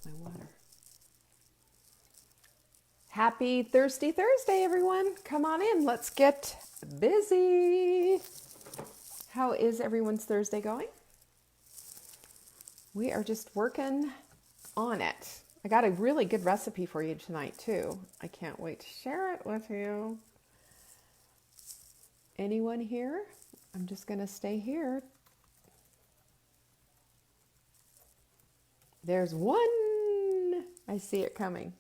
my water. Happy Thirsty Thursday, everyone. Come on in. Let's get busy. How is everyone's Thursday going? We are just working on it. I got a really good recipe for you tonight, too. I can't wait to share it with you. Anyone here? I'm just going to stay here. There's one. I see it coming.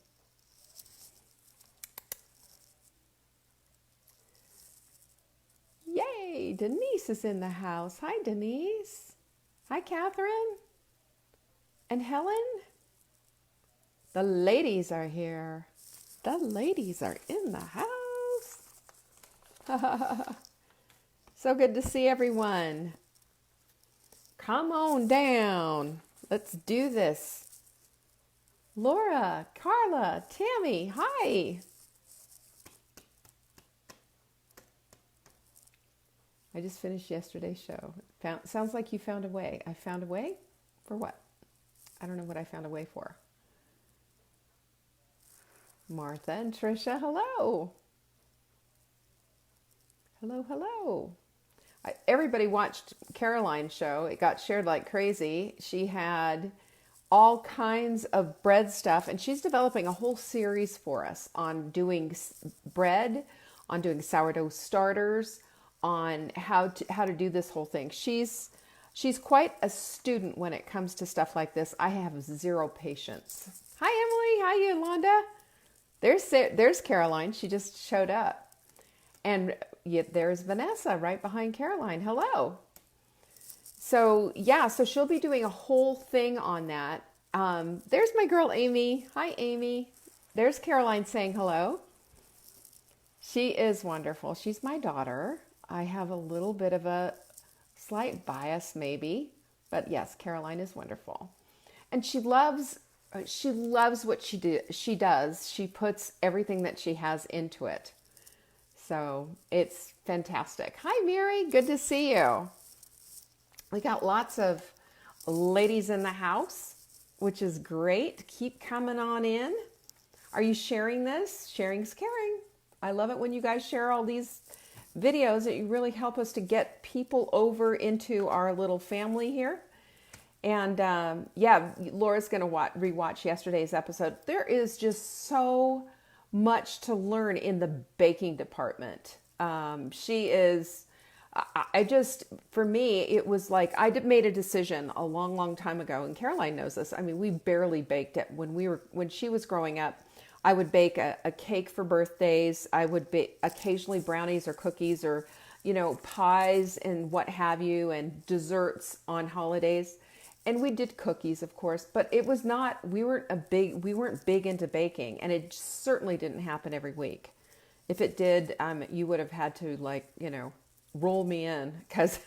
Yay! Denise is in the house. Hi, Denise. Hi, Catherine. And Helen. The ladies are here. The ladies are in the house. So good to see everyone. Come on down. Let's do this. Laura, Carla, Tammy, hi. I just finished yesterday's show. Sounds like you found a way. I found a way? For what? I don't know what I found a way for. Martha and Trisha, hello. Hello, hello. Everybody watched Caroline's show. It got shared like crazy. She had all kinds of bread stuff, and she's developing a whole series for us on doing bread, on doing sourdough starters, on how to do this whole thing. She's quite a student when it comes to stuff like this. I have zero patience. Hi, Emily. Hi, Yolanda. There's Caroline. She just showed up. And yet there's Vanessa right behind Caroline. Hello. So yeah, so she'll be doing a whole thing on that. There's my girl, Amy. Hi, Amy. There's Caroline saying hello. She is wonderful. She's my daughter. I have a little bit of a slight bias maybe, but yes, Caroline is wonderful. And she loves what she does. She puts everything that she has into it. So it's fantastic. Hi, Mary. Good to see you. We got lots of ladies in the house, which is great. Keep coming on in. Are you sharing this? Sharing's caring. I love it when you guys share all these videos. That you really help us to get people over into our little family here. And yeah, Laura's going to rewatch yesterday's episode. There is just so much to learn in the baking department. She is, for me, it was like, made a decision a long, long time ago, and Caroline knows this. I mean, we barely baked it when she was growing up. I would bake a cake for birthdays. I would bake occasionally brownies or cookies or, pies and what have you, and desserts on holidays. And we did cookies, of course, but it was not, we weren't big into baking, and it certainly didn't happen every week. If it did, you would have had to roll me in, because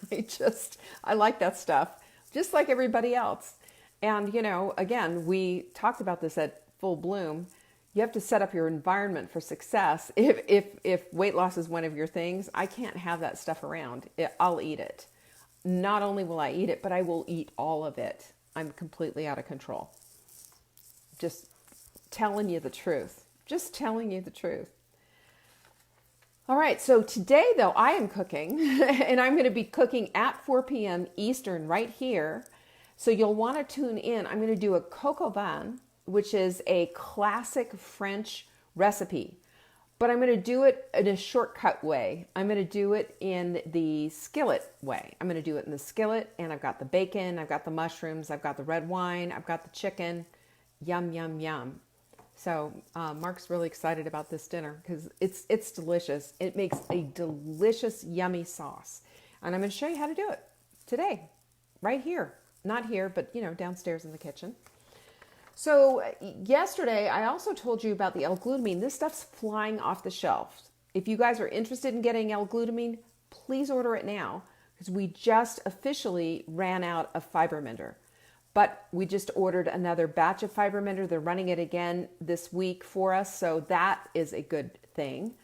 I like that stuff, just like everybody else. And, again, we talked about this at Full Bloom. You have to set up your environment for success. If weight loss is one of your things, I can't have that stuff around. I'll eat it. Not only will I eat it, but I will eat all of it. I'm completely out of control. Just telling you the truth. Just telling you the truth. All right, so today, though, I am cooking, and I'm going to be cooking at 4 p.m. Eastern right here. So you'll want to tune in. I'm going to do a coq au vin, which is a classic French recipe. But I'm going to do it in a shortcut way. I'm going to do it in the skillet way. I'm going to do it in the skillet, and I've got the bacon, I've got the mushrooms, I've got the red wine, I've got the chicken. Yum, yum, yum. So Mark's really excited about this dinner because it's delicious. It makes a delicious, yummy sauce. And I'm going to show you how to do it today, right here. Not here, but, downstairs in the kitchen. So yesterday, I also told you about the L-glutamine. This stuff's flying off the shelf. If you guys are interested in getting L-glutamine, please order it now, because we just officially ran out of Fiberminder. But we just ordered another batch of Fiberminder. They're running it again this week for us, so that is a good thing.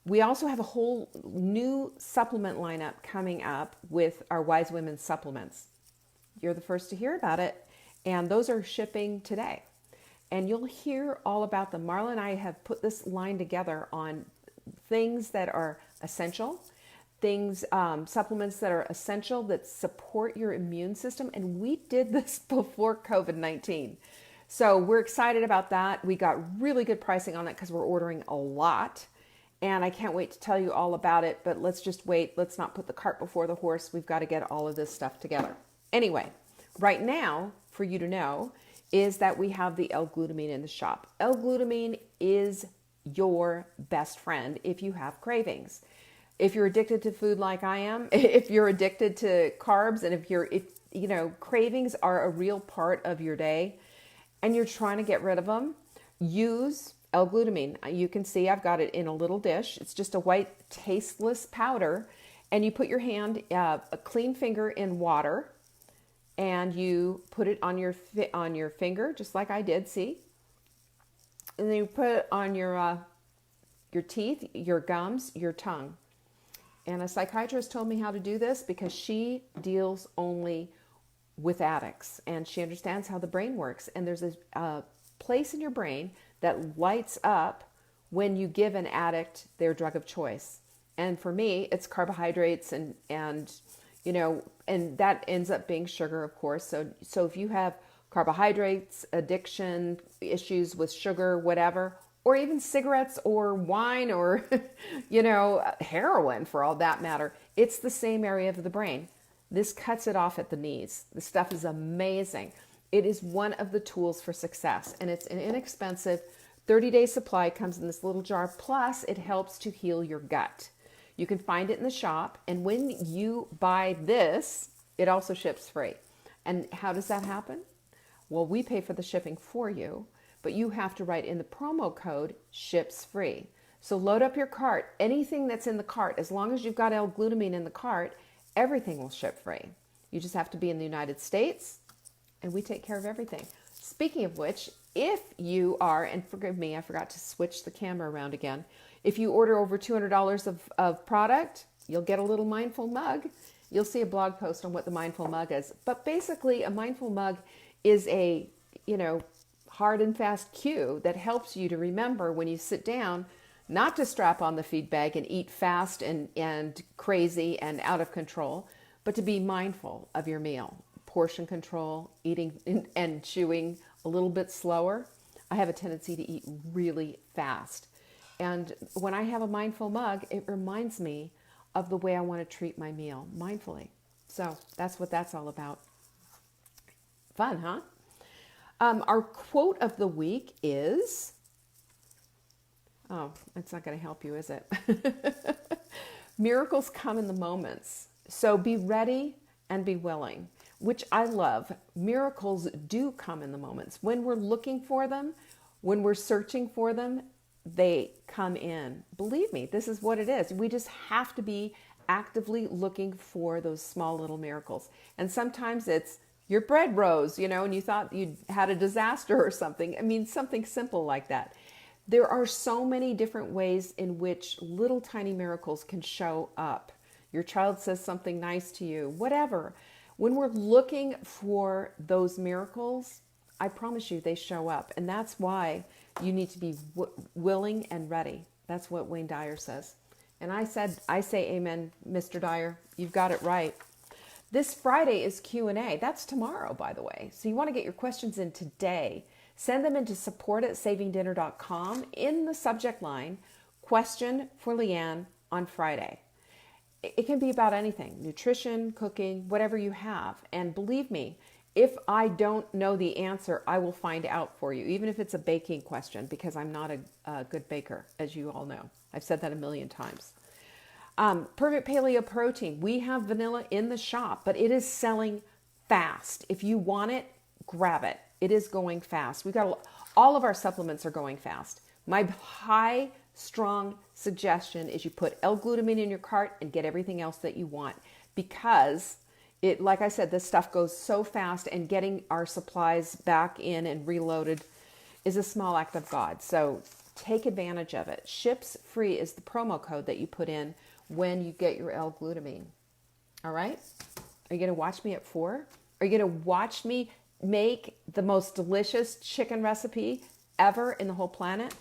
We also have a whole new supplement lineup coming up with our Wise Women supplements. You're the first to hear about it. And those are shipping today. and you'll hear all about them. Marla and I have put this line together on things that are essential, things, supplements that are essential that support your immune system. And we did this before COVID-19. So we're excited about that. We got really good pricing on it because we're ordering a lot. And I can't wait to tell you all about it, but let's just wait. Let's not put the cart before the horse. We've got to get all of this stuff together. Anyway, right now, for you to know, is that we have the L-glutamine in the shop. L-glutamine is your best friend if you have cravings. If you're addicted to food like I am, if you're addicted to carbs, and if cravings are a real part of your day and you're trying to get rid of them, use L-glutamine. You can see I've got it in a little dish. It's just a white, tasteless powder. And you put your hand, a clean finger in water, and you put it on your finger, just like I did, see? And then you put it on your teeth, your gums, your tongue. And a psychiatrist told me how to do this because she deals only with addicts, and she understands how the brain works. And there's a place in your brain that lights up when you give an addict their drug of choice. And for me, it's carbohydrates and that ends up being sugar, of course. So if you have carbohydrates, addiction, issues with sugar, whatever, or even cigarettes or wine or, heroin for all that matter, it's the same area of the brain. This cuts it off at the knees. The stuff is amazing. It is one of the tools for success, and it's an inexpensive 30-day supply. Comes in this little jar, plus it helps to heal your gut. You can find it in the shop, and when you buy this, it also ships free. And how does that happen? Well, we pay for the shipping for you, but you have to write in the promo code ships free. So load up your cart. Anything that's in the cart, as long as you've got L-glutamine in the cart, everything will ship free. You just have to be in the United States, and we take care of everything. Speaking of which, if you are, and forgive me, I forgot to switch the camera around again. If you order over $200 of product, you'll get a little Mindful mug. You'll see a blog post on what the Mindful mug is. But basically, a Mindful mug is a, hard and fast cue that helps you to remember when you sit down not to strap on the feed bag and eat fast and crazy and out of control, but to be mindful of your meal. Portion control, eating and chewing a little bit slower. I have a tendency to eat really fast. And when I have a Mindful mug, it reminds me of the way I want to treat my meal mindfully. So that's what that's all about. Fun, huh? Our quote of the week is, it's not going to help you, is it? Miracles come in the moments. So be ready and be willing, which I love. Miracles do come in the moments. When we're looking for them, when we're searching for them, they come in. Believe me, this is what it is. We just have to be actively looking for those small little miracles. And sometimes it's your bread rose, and you thought you'd had a disaster or something. I mean, something simple like that. There are so many different ways in which little tiny miracles can show up. Your child says something nice to you, whatever. When we're looking for those miracles, I promise you they show up. And that's why you need to be willing and ready. That's what Wayne Dyer says. And I say amen, Mr. Dyer. You've got it right. This Friday is Q&A. That's tomorrow, by the way. So you want to get your questions in today. Send them into support@savingdinner.com in the subject line, question for Leanne on Friday. It can be about anything, nutrition, cooking, whatever you have. And believe me, if I don't know the answer, I will find out for you, even if it's a baking question, because I'm not a good baker, as you all know. I've said that a million times. Perfect Paleo Protein. We have vanilla in the shop, but it is selling fast. If you want it, grab it. It is going fast. All of our supplements are going fast. My high, strong suggestion is you put L-glutamine in your cart and get everything else that you want, because like I said, this stuff goes so fast, and getting our supplies back in and reloaded is a small act of God. So take advantage of it. Ships free is the promo code that you put in when you get your L-glutamine. All right? Are you going to watch me at 4? Are you going to watch me make the most delicious chicken recipe ever in the whole planet?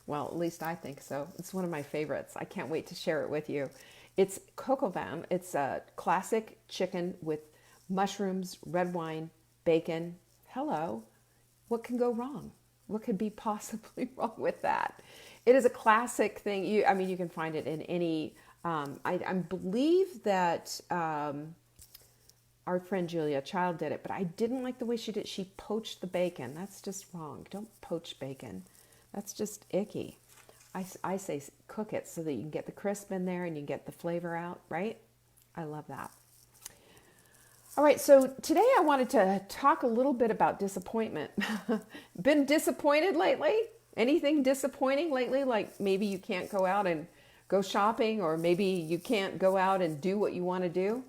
Well, at least I think so. It's one of my favorites. I can't wait to share it with you. It's coq au vin. It's a classic chicken with mushrooms, red wine, bacon. Hello. What can go wrong? What could be possibly wrong with that? It is a classic thing. You can find it in any. I believe that our friend Julia Child did it, but I didn't like the way she did. She poached the bacon. That's just wrong. Don't poach bacon. That's just icky. I say cook it so that you can get the crisp in there and you get the flavor out, right? I love that. All right, so today I wanted to talk a little bit about disappointment. Been disappointed lately? Anything disappointing lately? Like maybe you can't go out and go shopping, or maybe you can't go out and do what you want to do.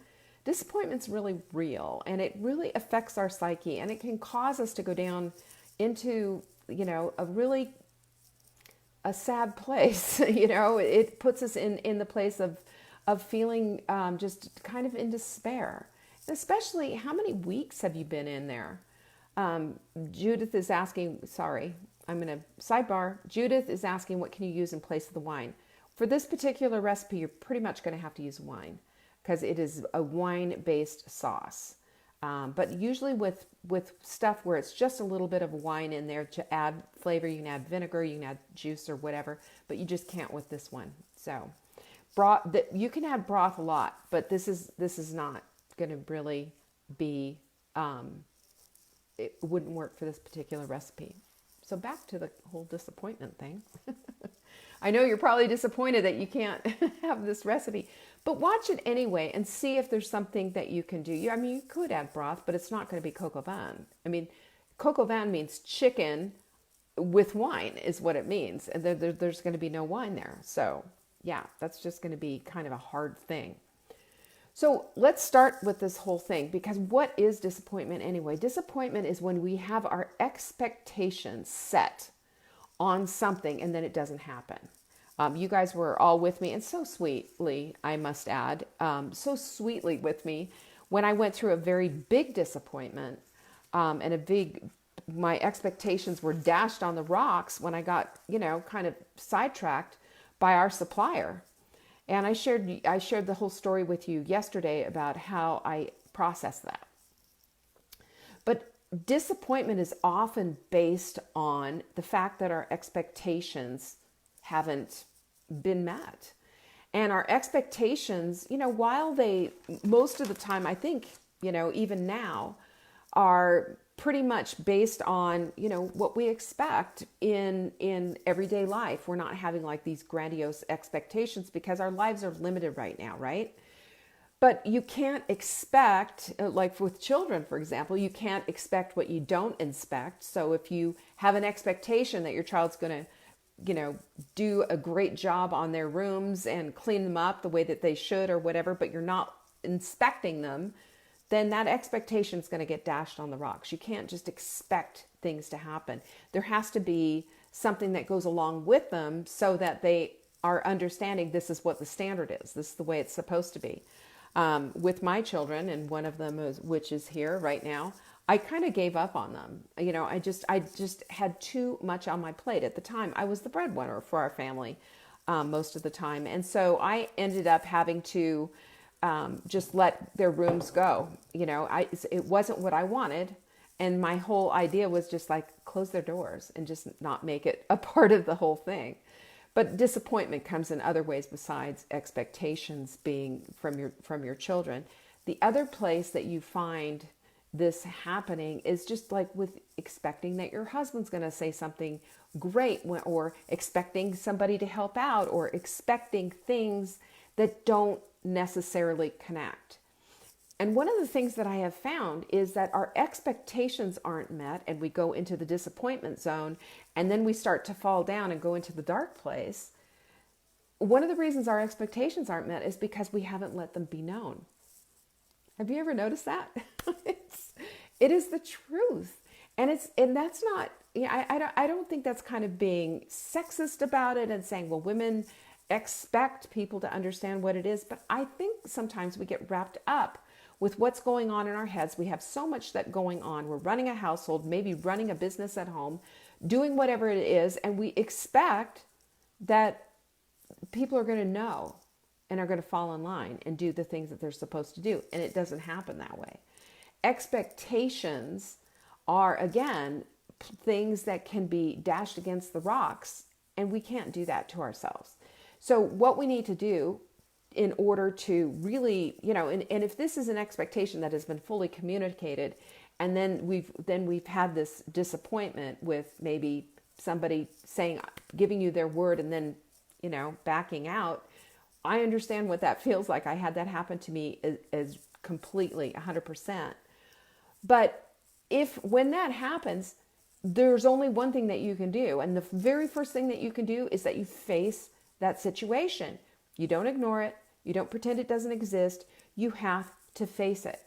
Disappointment's really real, and it really affects our psyche, and it can cause us to go down into, a sad place. It puts us in the place of feeling just kind of in despair. Especially, how many weeks have you been in there? Judith is asking, sorry, I'm going to sidebar. Judith is asking, what can you use in place of the wine? For this particular recipe, you're pretty much going to have to use wine because it is a wine-based sauce. But usually with stuff where it's just a little bit of wine in there to add flavor, you can add vinegar, you can add juice or whatever, but you just can't with this one. So broth, you can add broth a lot, but this is not going to really be, it wouldn't work for this particular recipe. So back to the whole disappointment thing. I know you're probably disappointed that you can't have this recipe, but watch it anyway and see if there's something that you can do. You could add broth, but it's not going to be coq au vin. Coq au vin means chicken with wine is what it means. And there's going to be no wine there. So yeah, that's just going to be kind of a hard thing. So let's start with this whole thing, because what is disappointment anyway? Disappointment is when we have our expectations set on something and then it doesn't happen. You guys were all with me, and so sweetly, I must add, so sweetly with me when I went through a very big disappointment, and my expectations were dashed on the rocks when I got, kind of sidetracked by our supplier. And I shared the whole story with you yesterday about how I processed that. But disappointment is often based on the fact that our expectations haven't been met. And our expectations, while they, most of the time, I think, even now, are pretty much based on, what we expect in everyday life. We're not having like these grandiose expectations because our lives are limited right now, right? But you can't expect, like with children, for example, you can't expect what you don't inspect. So if you have an expectation that your child's going to, do a great job on their rooms and clean them up the way that they should or whatever, but you're not inspecting them, then that expectation is going to get dashed on the rocks. You can't just expect things to happen. There has to be something that goes along with them so that they are understanding this is what the standard is. This is the way it's supposed to be. With my children, and one of them which is here right now, I kind of gave up on them. I just had too much on my plate at the time. I was the breadwinner for our family most of the time. And so I ended up having to just let their rooms go. It wasn't what I wanted. And my whole idea was just like close their doors and just not make it a part of the whole thing. But disappointment comes in other ways besides expectations being from your children. The other place that you find this happening is just like with expecting that your husband's going to say something great, or expecting somebody to help out, or expecting things that don't necessarily connect. And one of the things that I have found is that our expectations aren't met, and we go into the disappointment zone, and then we start to fall down and go into the dark place. One of the reasons our expectations aren't met is because we haven't let them be known. Have you ever noticed that? It is the truth. And that's not, I don't think that's kind of being sexist about it and saying, well, women expect people to understand what it is. But I think sometimes we get wrapped up with what's going on in our heads. We have so much that going on. We're running a household, maybe running a business at home, doing whatever it is, and we expect that people are going to know and are going to fall in line and do the things that they're supposed to do. And it doesn't happen that way. Expectations are, again, things that can be dashed against the rocks, and we can't do that to ourselves. So what we need to do in order to really, and if this is an expectation that has been fully communicated, and then we've had this disappointment with maybe somebody giving you their word and then, backing out, I understand what that feels like. I had that happen to me as completely 100%. But when that happens, there's only one thing that you can do. And the very first thing that you can do is that you face that situation. You don't ignore it. You don't pretend it doesn't exist. You have to face it,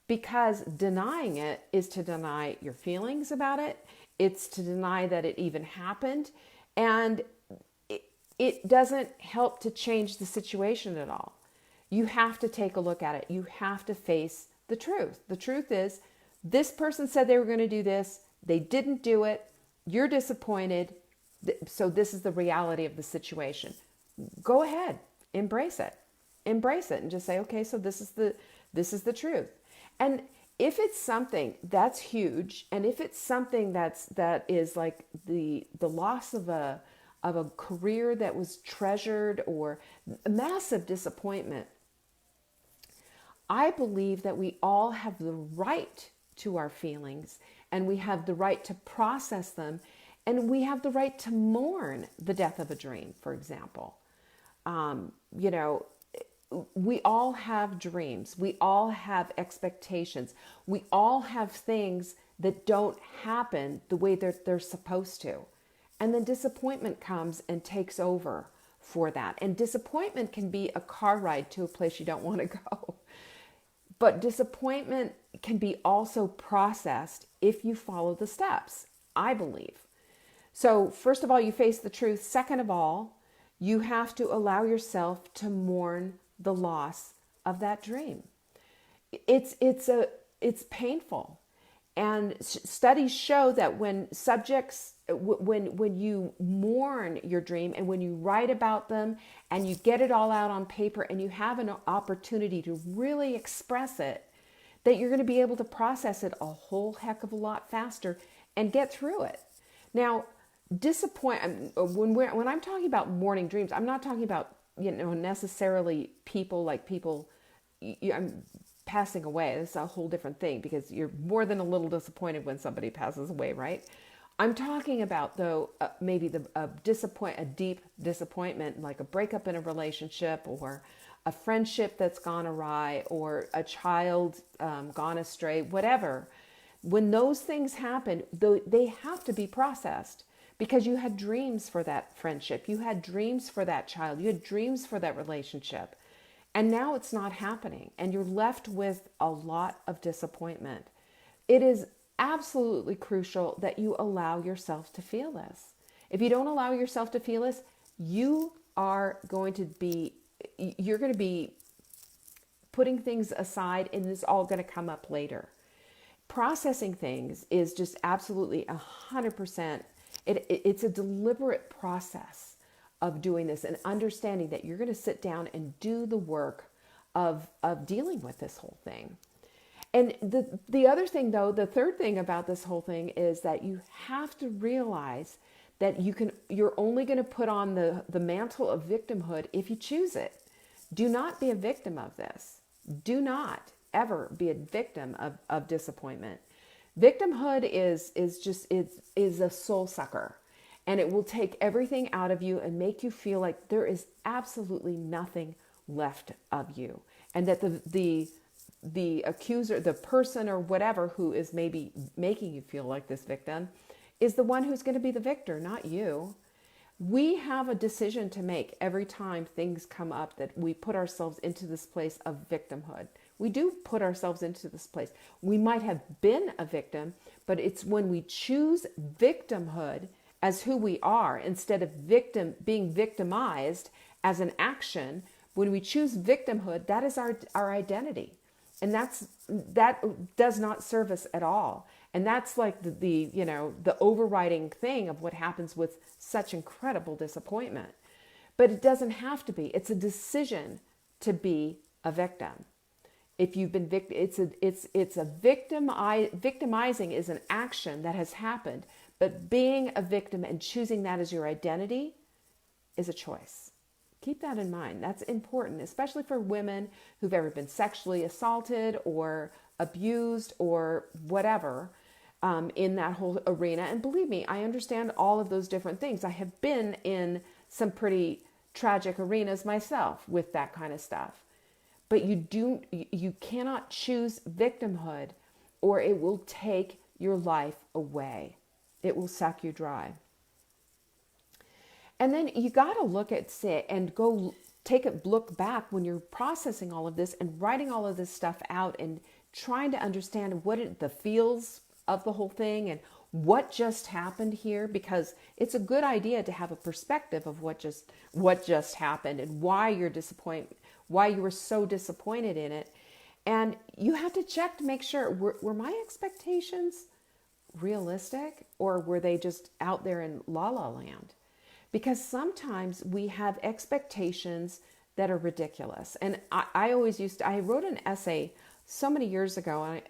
because denying it is to deny your feelings about it. It's to deny that it even happened. And it doesn't help to change the situation at all. You have to take a look at it. You have to face the truth. The truth is, this person said they were going to do this. They didn't do it. You're disappointed. So this is the reality of the situation. Go ahead, embrace it and just say, okay, so this is the truth. And if it's something that's huge, and if it's something that is like the loss of a career that was treasured, or a massive disappointment, I believe that we all have the right to our feelings, and we have the right to process them, and we have the right to mourn the death of a dream, for example. We all have dreams. We all have expectations. We all have things that don't happen the way they're supposed to. And then disappointment comes and takes over for that. And disappointment can be a car ride to a place you don't want to go. But disappointment can be also processed if you follow the steps, I believe. So first of all, you face the truth. Second of all, you have to allow yourself to mourn the loss of that dream. It's painful. And studies show that when you mourn your dream, and when you write about them and you get it all out on paper and you have an opportunity to really express it, that you're going to be able to process it a whole heck of a lot faster and get through it. Now, when I'm talking about mourning dreams, I'm not talking about, necessarily people I'm passing away. It's a whole different thing, because you're more than a little disappointed when somebody passes away, right? I'm talking about, though, maybe a deep disappointment, like a breakup in a relationship, or a friendship that's gone awry, or a child gone astray, whatever. When those things happen, they have to be processed, because you had dreams for that friendship, you had dreams for that child, you had dreams for that relationship. And now it's not happening, and you're left with a lot of disappointment. It is absolutely crucial that you allow yourself to feel this. If you don't allow yourself to feel this, you're going to be putting things aside, and it's all going to come up later. Processing things is just absolutely 100%. It's a deliberate process of doing this, and understanding that you're going to sit down and do the work of dealing with this whole thing. And the other thing, though, the third thing about this whole thing is that you have to realize that you're only going to put on the mantle of victimhood if you choose it. Do not be a victim of this. Do not ever be a victim of disappointment. Victimhood is a soul sucker, and it will take everything out of you and make you feel like there is absolutely nothing left of you, and that the accuser, the person or whatever who is maybe making you feel like this victim, is the one who's going to be the victor, not you. We have a decision to make every time things come up, that we put ourselves into this place of victimhood. We do put ourselves into this place. We might have been a victim, but it's when we choose victimhood as who we are, instead of being victimized as an action. When we choose victimhood, that is our identity. And that does not serve us at all. And that's like the overriding thing of what happens with such incredible disappointment. But it doesn't have to be. It's a decision to be a victim. If you've been victimizing is an action that has happened, but being a victim and choosing that as your identity is a choice. Keep that in mind. That's important, especially for women who've ever been sexually assaulted or abused or whatever, in that whole arena. And believe me, I understand all of those different things. I have been in some pretty tragic arenas myself with that kind of stuff. But you cannot choose victimhood, or it will take your life away. It will suck you dry. And then you got to look and go look back when you're processing all of this and writing all of this stuff out and trying to understand the feels of the whole thing and what just happened here, because it's a good idea to have a perspective of what just happened and why you were so disappointed in it. And you have to check to make sure, were my expectations realistic, or were they just out there in la la land? Because sometimes we have expectations that are ridiculous. And I wrote an essay so many years ago, and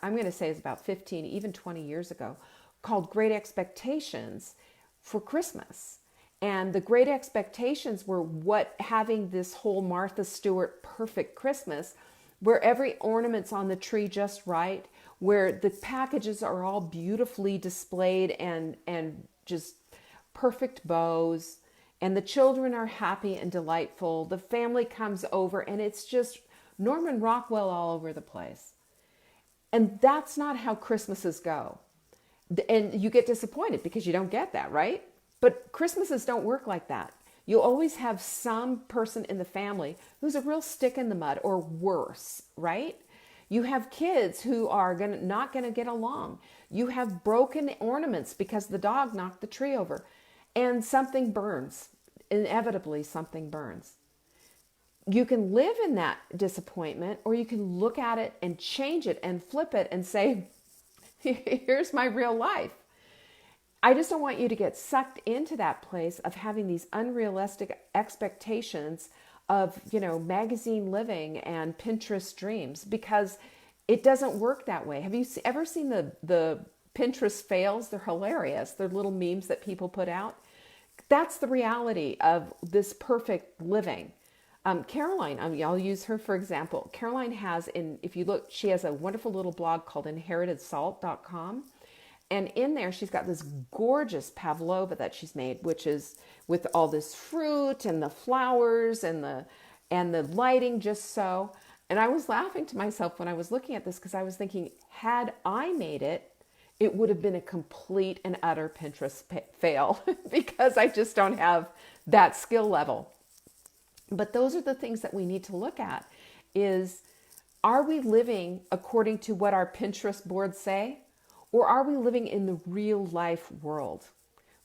I'm going to say it's about 15, even 20 years ago, called Great Expectations for Christmas. And the great expectations were having this whole Martha Stewart perfect Christmas, where every ornament's on the tree just right, where the packages are all beautifully displayed and just perfect bows, and the children are happy and delightful. The family comes over, and it's just Norman Rockwell all over the place. And that's not how Christmases go. And you get disappointed because you don't get that, right? But Christmases don't work like that. You'll always have some person in the family who's a real stick in the mud, or worse, right? You have kids who are not going to get along. You have broken ornaments because the dog knocked the tree over. And something burns. Inevitably, something burns. You can live in that disappointment, or you can look at it and change it and flip it and say, here's my real life. I just don't want you to get sucked into that place of having these unrealistic expectations of, magazine living and Pinterest dreams, because it doesn't work that way. Have you ever seen the Pinterest fails? They're hilarious. They're little memes that people put out. That's the reality of this perfect living. Caroline, I'll use her for example. Caroline if you look, she has a wonderful little blog called inheritedsalt.com. And in there, she's got this gorgeous pavlova that she's made, which is with all this fruit and the flowers and the lighting just so. And I was laughing to myself when I was looking at this, because I was thinking, had I made it, it would have been a complete and utter Pinterest fail because I just don't have that skill level. But those are the things that we need to look at is, are we living according to what our Pinterest boards say? Or are we living in the real life world?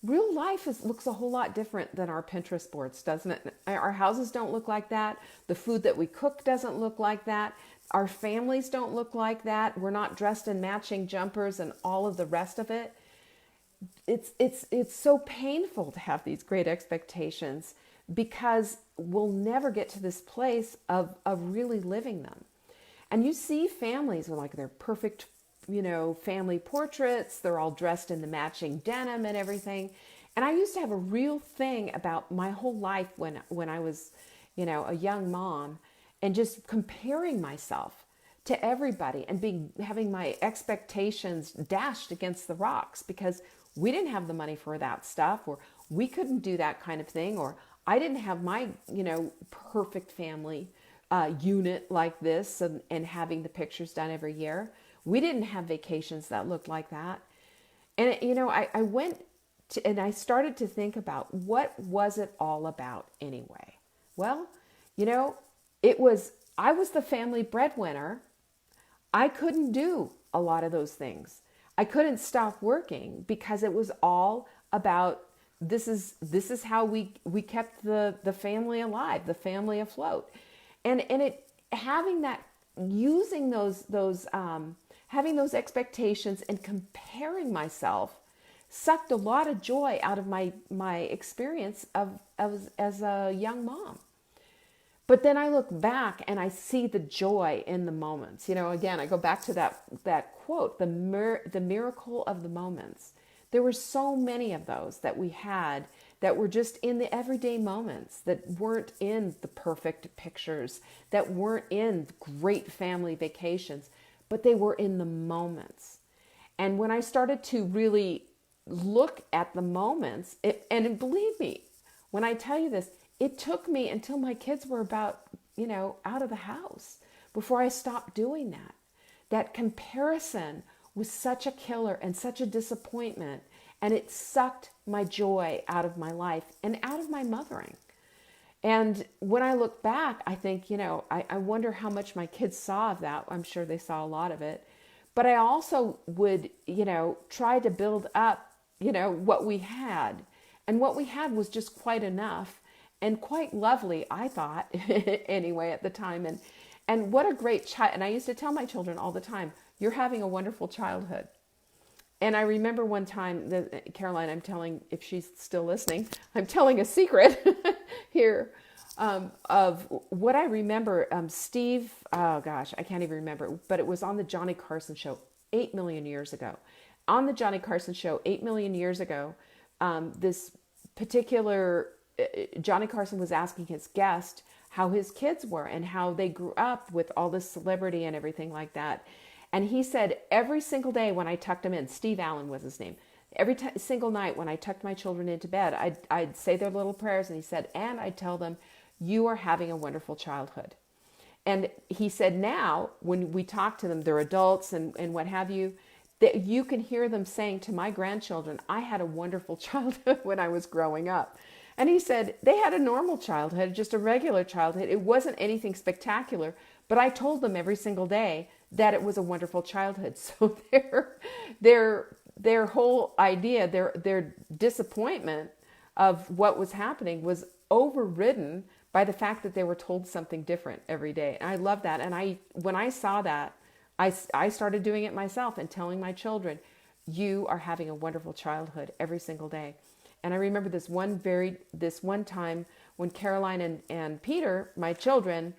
Real life looks a whole lot different than our Pinterest boards, doesn't it? Our houses don't look like that. The food that we cook doesn't look like that. Our families don't look like that. We're not dressed in matching jumpers and all of the rest of it. It's so painful to have these great expectations, because we'll never get to this place of really living them. And you see families with their perfect, family portraits. They're all dressed in the matching denim and everything. And I used to have a real thing about my whole life when I was, a young mom, and just comparing myself to everybody and having my expectations dashed against the rocks, because we didn't have the money for that stuff, or we couldn't do that kind of thing, or I didn't have my, perfect family unit like this and having the pictures done every year. We didn't have vacations that looked like that. And, I went to, and I started to think about, what was it all about anyway? Well, I was the family breadwinner. I couldn't do a lot of those things. I couldn't stop working because it was all about, this is how we kept the family alive, the family afloat. And having that using having those expectations and comparing myself sucked a lot of joy out of my experience of as a young mom. But then I look back and I see the joy in the moments. Again, I go back to that quote, the miracle of the moments. There were so many of those that we had that were just in the everyday moments, that weren't in the perfect pictures, that weren't in great family vacations, but they were in the moments. And when I started to really look at the moments, and believe me, when I tell you this, it took me until my kids were about, out of the house before I stopped doing that. That comparison was such a killer and such a disappointment, and it sucked my joy out of my life and out of my mothering. And when I look back, I think, I wonder how much my kids saw of that. I'm sure they saw a lot of it. But I also would, try to build up, what we had. And what we had was just quite enough and quite lovely, I thought, anyway, at the time. And what a great child. And I used to tell my children all the time, you're having a wonderful childhood. And I remember one time, Caroline, I'm telling, if she's still listening, I'm telling a secret here of what I remember. Steve, oh gosh, I can't even remember, but it was on the Johnny Carson show 8 million years ago. On the Johnny Carson show 8 million years ago, this particular Johnny Carson was asking his guest how his kids were and how they grew up with all this celebrity and everything like that. And he said, every single day when I tucked them in, Steve Allen was his name, every single night when I tucked my children into bed, I'd say their little prayers, and he said, and I'd tell them, you are having a wonderful childhood. And he said, now, when we talk to them, they're adults and what have you, that you can hear them saying to my grandchildren, I had a wonderful childhood when I was growing up. And he said, they had a normal childhood, just a regular childhood. It wasn't anything spectacular, but I told them every single day that it was a wonderful childhood. So their whole idea, their disappointment of what was happening was overridden by the fact that they were told something different every day. And I love that. And when I saw that, I started doing it myself and telling my children, you are having a wonderful childhood every single day. And I remember this one time when Caroline and Peter, my children,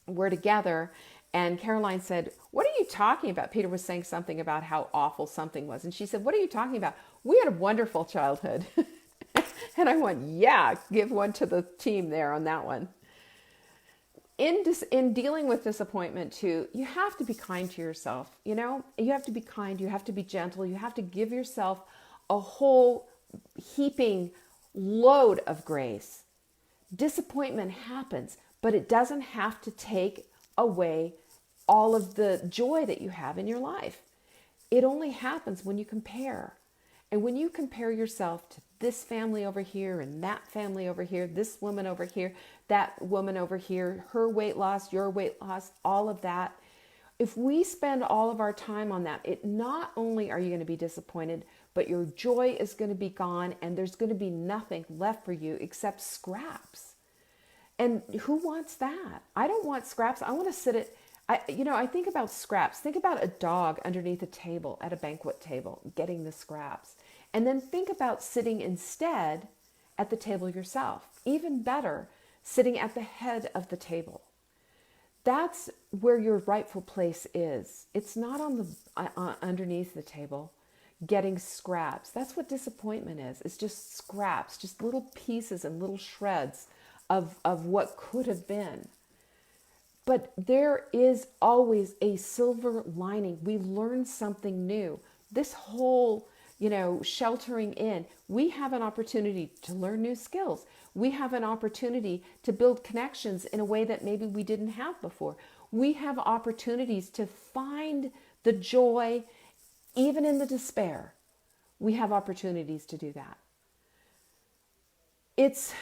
were together, and Caroline said, what are you talking about? Peter was saying something about how awful something was. And she said, what are you talking about? We had a wonderful childhood. And I went, yeah, give one to the team there on that one. In dealing with disappointment too, you have to be kind to yourself. You have to be kind. You have to be gentle. You have to give yourself a whole heaping load of grace. Disappointment happens, but it doesn't have to take away all of the joy that you have in your life. It only happens when you compare. And when you compare yourself to this family over here and that family over here, this woman over here, that woman over here, her weight loss, your weight loss, all of that. If we spend all of our time on that, it not only are you going to be disappointed, but your joy is going to be gone and there's going to be nothing left for you except scraps. And who wants that? I don't want scraps. I want to sit at, I think about scraps. Think about a dog underneath a table at a banquet table getting the scraps. And then think about sitting instead at the table yourself. Even better, sitting at the head of the table. That's where your rightful place is. It's not on the underneath the table getting scraps. That's what disappointment is. It's just scraps, just little pieces and little shreds of what could have been. But there is always a silver lining. We learn something new. This whole, sheltering in, we have an opportunity to learn new skills. We have an opportunity to build connections in a way that maybe we didn't have before. We have opportunities to find the joy, even in the despair. We have opportunities to do that. It's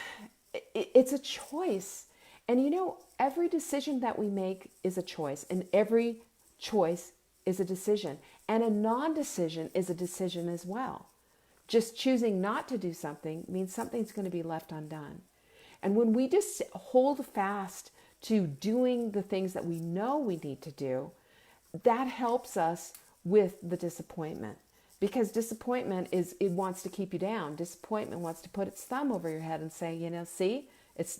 a choice. And every decision that we make is a choice, and every choice is a decision. And a non-decision is a decision as well. Just choosing not to do something means something's going to be left undone. And when we just hold fast to doing the things that we know we need to do, that helps us with the disappointment. Because disappointment it wants to keep you down. Disappointment wants to put its thumb over your head and say, see,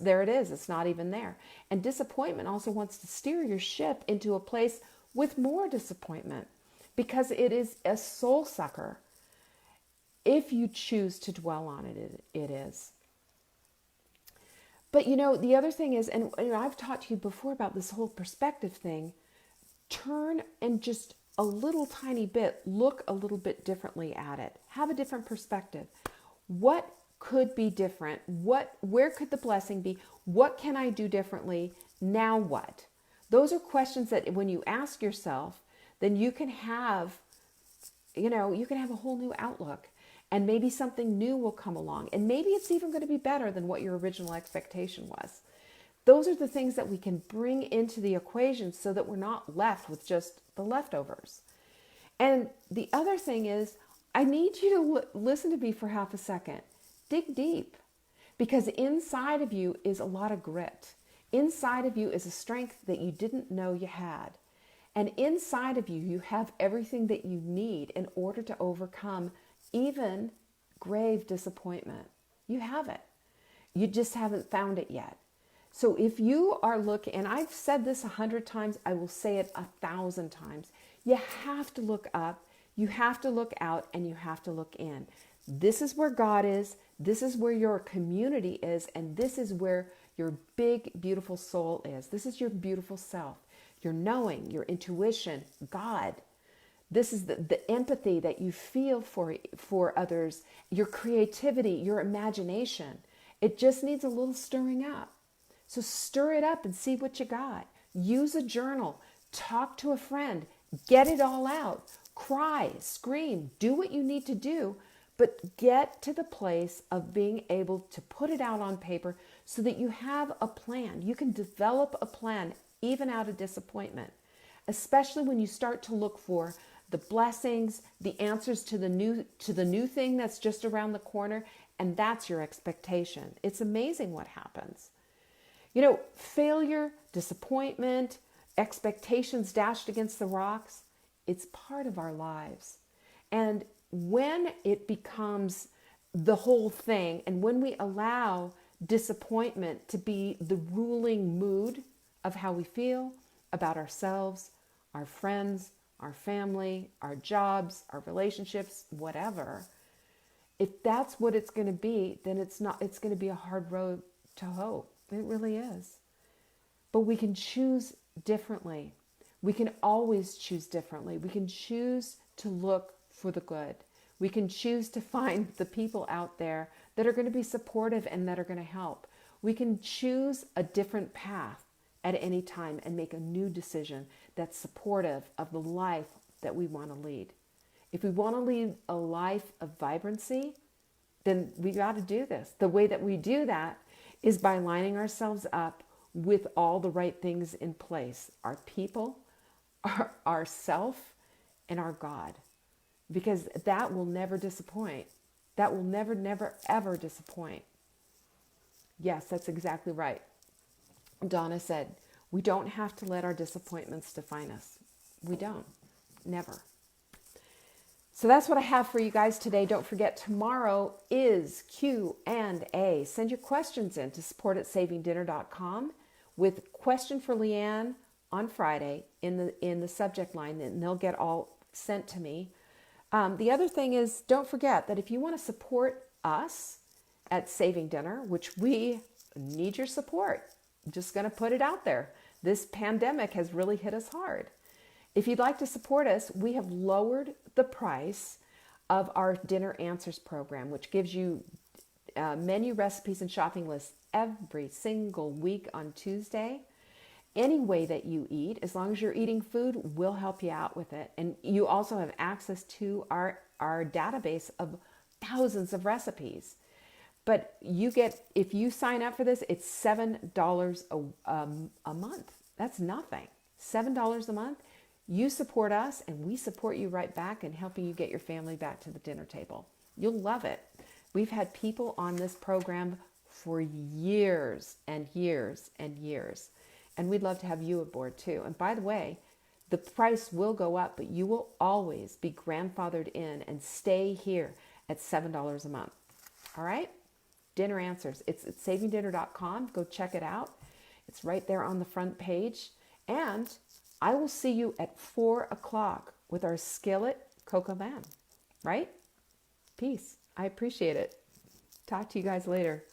there it is. It's not even there. And disappointment also wants to steer your ship into a place with more disappointment, because it is a soul sucker. If you choose to dwell on it, it is. But the other thing is, and I've taught you before about this whole perspective thing, turn and just a little tiny bit, look a little bit differently at it. Have a different perspective. What could be different? Where could the blessing be? What can I do differently? Now what? Those are questions that when you ask yourself, then you can have a whole new outlook, and maybe something new will come along, and maybe it's even going to be better than what your original expectation was. Those are the things that we can bring into the equation so that we're not left with just the leftovers. And the other thing is, I need you to listen to me for half a second. Dig deep, because inside of you is a lot of grit. Inside of you is a strength that you didn't know you had. And inside of you, you have everything that you need in order to overcome even grave disappointment. You have it. You just haven't found it yet. So if you are looking, and I've said this 100 times, I will say it 1,000 times, you have to look up, you have to look out, and you have to look in. This is where God is, this is where your community is, and this is where your big, beautiful soul is. This is your beautiful self, your knowing, your intuition, God. This is the empathy that you feel for others, your creativity, your imagination. It just needs a little stirring up. So stir it up and see what you got. Use a journal. Talk to a friend. Get it all out. Cry, scream, do what you need to do, but get to the place of being able to put it out on paper so that you have a plan. You can develop a plan even out of disappointment, especially when you start to look for the blessings, the answers to the new thing that's just around the corner, and that's your expectation. It's amazing what happens. Failure, disappointment, expectations dashed against the rocks, it's part of our lives. And when it becomes the whole thing, and when we allow disappointment to be the ruling mood of how we feel about ourselves, our friends, our family, our jobs, our relationships, whatever, if that's what it's going to be, then it's going to be a hard road to hoe. It really is. But we can choose differently. We can always choose differently. We can choose to look for the good. We can choose to find the people out there that are going to be supportive and that are going to help. We can choose a different path at any time and make a new decision that's supportive of the life that we want to lead. If we want to lead a life of vibrancy, then we got to do this. The way that we do that is by lining ourselves up with all the right things in place. Our people, our self, and our God. Because that will never disappoint. That will never, never, ever disappoint. Yes, that's exactly right. Donna said, we don't have to let our disappointments define us. We don't. Never. So that's what I have for you guys today. Don't forget, tomorrow is Q&A. Send your questions in to support@savingdinner.com with question for Leanne on Friday in the subject line, and they'll get all sent to me. The other thing is, don't forget that if you want to support us at Saving Dinner, which we need your support, I'm just going to put it out there. This pandemic has really hit us hard. If you'd like to support us, we have lowered the price of our Dinner Answers program, which gives you menu recipes and shopping lists every single week on Tuesday. Any way that you eat, as long as you're eating food, we'll help you out with it. And you also have access to our database of thousands of recipes. But if you sign up for this, it's $7 a month. That's nothing. $7 a month. You support us and we support you right back in helping you get your family back to the dinner table. You'll love it. We've had people on this program for years and years and years. And we'd love to have you aboard too. And by the way, the price will go up, but you will always be grandfathered in and stay here at $7 a month. All right? Dinner Answers. It's at savingdinner.com. Go check it out. It's right there on the front page. And I will see you at 4 o'clock with our skillet coq au vin. Right? Peace. I appreciate it. Talk to you guys later.